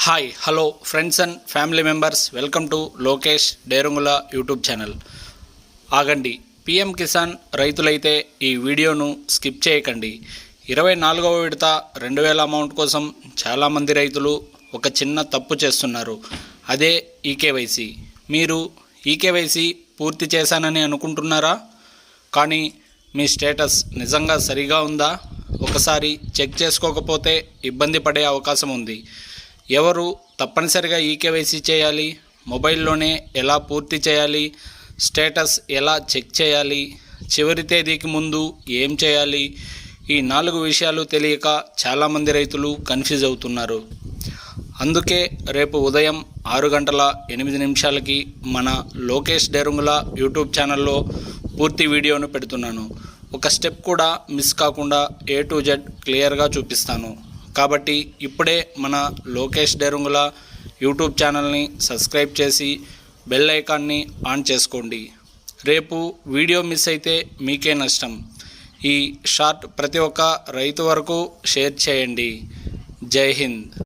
Hi hello friends and family members, welcome to Lokesh Derangula YouTube channel. ఆగండి, PM Kisan రైతులైతే ఈ వీడియోను skip చేయకండి. 24వ విడత 2000 అమౌంట్ కోసం చాలామంది రైతులు ఒక చిన్న తప్పు చేస్తున్నారు. అదే ఈకేవైసీ. మీరు ఈకేవైసీ పూర్తి చేశానని అనుకుంటున్నారా? కానీ మీ స్టేటస్ నిజంగా సరిగా ఉందా? ఒకసారి చెక్ చేసుకోకపోతే ఇబ్బంది పడే అవకాశం ఉంది. ఎవరు తప్పనిసరిగా ఈకేవైసీ చేయాలి? మొబైల్లోనే ఎలా పూర్తి చేయాలి? స్టేటస్ ఎలా చెక్ చేయాలి? చివరి తేదీకి ముందు ఏం చేయాలి? ఈ 4 విషయాలు తెలియక చాలామంది రైతులు కన్ఫ్యూజ్ అవుతున్నారు. అందుకే రేపు ఉదయం 6:08 మన లోకేష్ డేరంగుల యూట్యూబ్ ఛానల్లో పూర్తి వీడియోను పెడుతున్నాను. ఒక స్టెప్ కూడా మిస్ కాకుండా A to Z క్లియర్గా చూపిస్తాను. కాబట్టి ఇప్పుడే మన లోకేష్ డేరంగుల యూట్యూబ్ ఛానల్ని సబ్స్క్రైబ్ చేసి బెల్ ఐకాన్ని ఆన్ చేసుకోండి. రేపు వీడియో మిస్ అయితే మీకే నష్టం. ఈ షార్ట్ ప్రతి ఒక్క రైతు వరకు షేర్ చేయండి. జై హింద్.